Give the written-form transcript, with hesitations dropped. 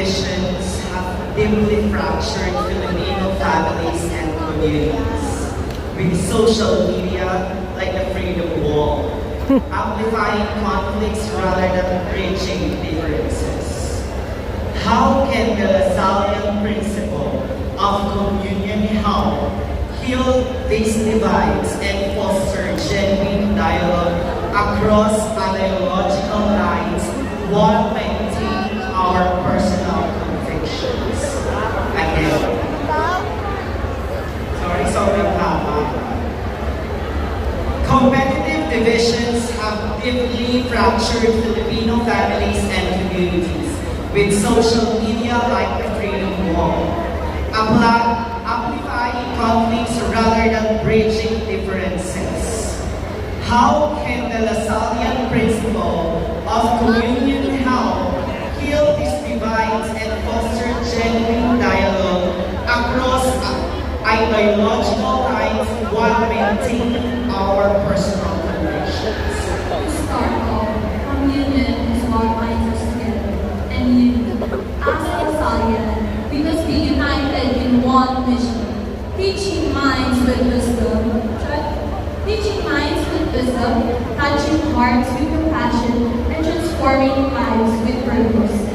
divisions have deeply fractured Filipino families and communities, with social media like the Freedom Wall, amplifying conflicts rather than bridging differences. How can the Lasallian principle of communion help heal these divides and foster genuine dialogue across ideological lines while maintaining our personal convictions? Again. Sorry, competitive divisions have deeply fractured Filipino families and communities, with social media like the Freedom Wall, amplifying conflicts rather than bridging differences. How can the Lasallian principle of communion help heal these divides and foster genuine dialogue across ideological lines while maintaining our personal convictions? To start off, communion is what binds us together, and you, as a Lasallian, we must be united in one mission, teaching minds with wisdom, touching hearts with compassion, and transforming lives with purpose.